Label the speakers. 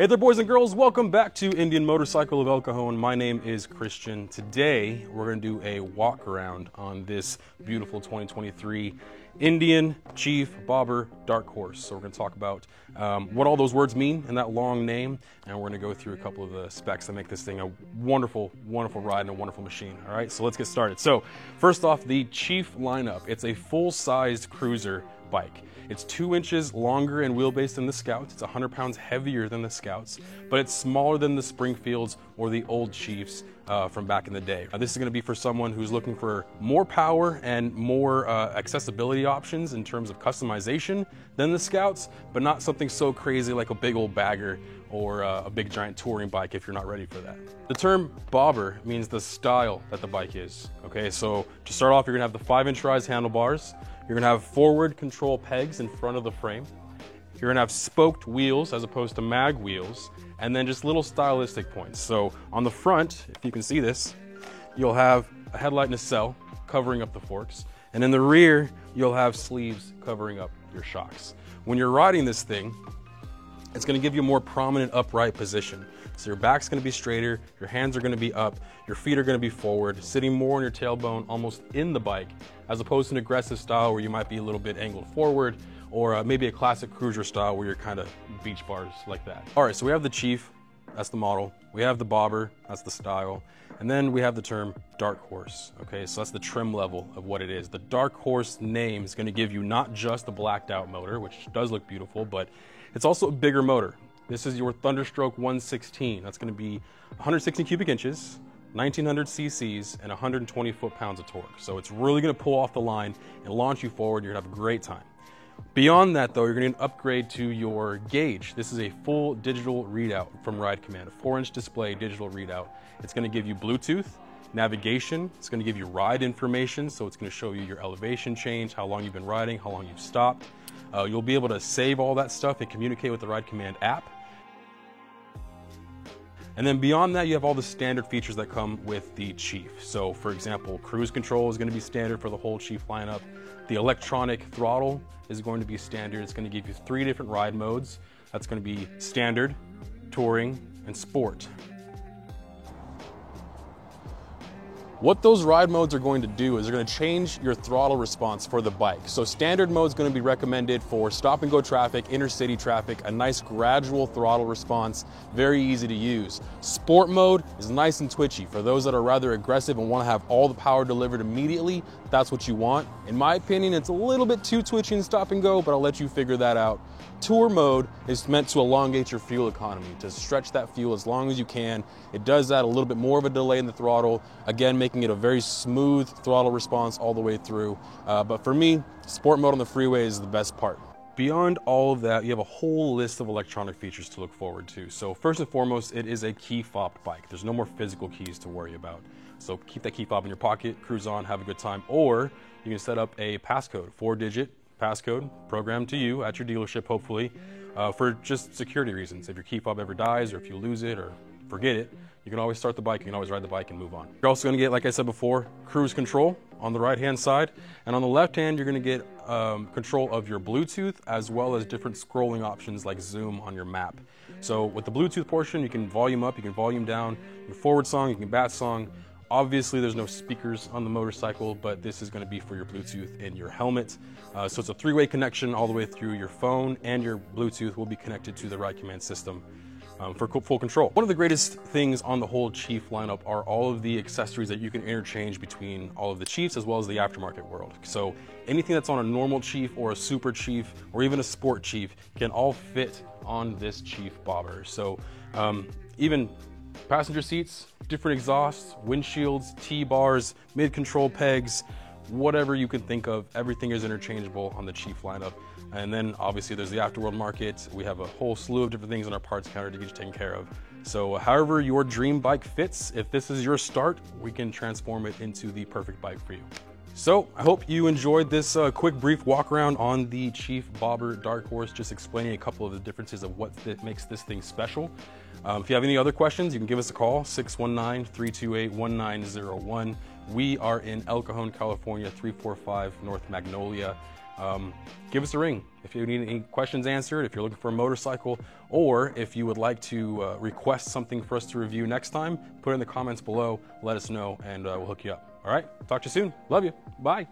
Speaker 1: Hey there, boys and girls. Welcome back to Indian Motorcycle of El Cajon. My name is Christian. Today, we're going to do a walk around on this beautiful 2023 Indian Chief Bobber Dark Horse. So we're going to talk about what all those words mean in that long name, and we're going to go through a couple of the specs that make this thing a wonderful, wonderful ride and a wonderful machine. All right, so let's get started. So first off, the Chief lineup. It's a full-sized cruiser bike. It's 2 inches longer in wheelbase than the Scouts. It's 100 pounds heavier than the Scouts, but it's smaller than the Springfields or the old Chiefs from back in the day. This is going to be for someone who's looking for more power and more accessibility options in terms of customization than the Scouts, but not something so crazy like a big old bagger or a big giant touring bike if you're not ready for that. The term bobber means the style that the bike is. Okay, so to start off, you're gonna have the 5-inch rise handlebars. You're gonna have forward control pegs in front of the frame. You're gonna have spoked wheels as opposed to mag wheels, and then just little stylistic points. So on the front, if you can see this, you'll have a headlight nacelle covering up the forks, and in the rear, you'll have sleeves covering up your shocks. When you're riding this thing, it's going to give you a more prominent upright position. So your back's going to be straighter, your hands are going to be up, your feet are going to be forward, sitting more on your tailbone, almost in the bike, as opposed to an aggressive style where you might be a little bit angled forward, or maybe a classic cruiser style where you're kind of beach bars like that. All right, so we have the Chief, that's the model. We have the Bobber, that's the style. And then we have the term Dark Horse. Okay, so that's the trim level of what it is. The Dark Horse name is going to give you not just the blacked out motor, which does look beautiful, but it's also a bigger motor. This is your Thunderstroke 116. That's going to be 116 cubic inches, 1900 cc's, and 120 foot-pounds of torque. So it's really going to pull off the line and launch you forward. You're going to have a great time. Beyond that, though, you're going to upgrade to your gauge. This is a full digital readout from Ride Command, a 4-inch display digital readout. It's going to give you Bluetooth, navigation. It's going to give you ride information, so it's going to show you your elevation change, how long you've been riding, how long you've stopped. You'll be able to save all that stuff and communicate with the Ride Command app. And then beyond that, you have all the standard features that come with the Chief. So for example, cruise control is going to be standard for the whole Chief lineup. The electronic throttle is going to be standard. It's going to give you 3 different ride modes. That's going to be standard, touring, and sport. What those ride modes are going to do is they're going to change your throttle response for the bike. So standard mode is going to be recommended for stop and go traffic, intercity traffic, a nice gradual throttle response, very easy to use. Sport mode is nice and twitchy. For those that are rather aggressive and want to have all the power delivered immediately, that's what you want. In my opinion, it's a little bit too twitchy in stop and go, but I'll let you figure that out. Tour mode is meant to elongate your fuel economy, to stretch that fuel as long as you can. It does that a little bit more of a delay in the throttle, again, making it a very smooth throttle response all the way through. But for me, sport mode on the freeway is the best part. Beyond all of that, you have a whole list of electronic features to look forward to. So first and foremost, it is a key fobbed bike. There's no more physical keys to worry about. So keep that key fob in your pocket, cruise on, have a good time. Or you can set up a passcode, 4-digit passcode programmed to you at your dealership, hopefully, for just security reasons. If your key fob ever dies or if you lose it or forget it, you can always start the bike, you can always ride the bike and move on. You're also going to get, like I said before, cruise control on the right-hand side, and on the left hand, you're going to get control of your Bluetooth as well as different scrolling options like zoom on your map. So with the Bluetooth portion, you can volume up, you can volume down, your forward song, you can back song. Obviously, there's no speakers on the motorcycle, but this is going to be for your Bluetooth in your helmet. So it's a 3-way connection all the way through. Your phone and your Bluetooth will be connected to the Ride Command system for full control. One of the greatest things on the whole Chief lineup are all of the accessories that you can interchange between all of the Chiefs as well as the aftermarket world. So anything that's on a normal Chief or a super Chief or even a sport Chief can all fit on this Chief Bobber. So even passenger seats, different exhausts, windshields, T-bars, mid-control pegs, whatever you can think of, everything is interchangeable on the Chief lineup. And then obviously there's the afterworld market. We have a whole slew of different things on our parts counter to get you taken care of. So however your dream bike fits, if this is your start, we can transform it into the perfect bike for you. So I hope you enjoyed this quick brief walk around on the Chief Bobber Dark Horse, just explaining a couple of the differences of what makes this thing special. If you have any other questions, you can give us a call, 619-328-1901. We are in El Cajon, California, 345 North Magnolia. give us a ring if you need any questions answered, if you're looking for a motorcycle, or if you would like to request something for us to review next time, put it in the comments below, let us know, and we'll hook you up. All right, talk to you soon. Love you. Bye.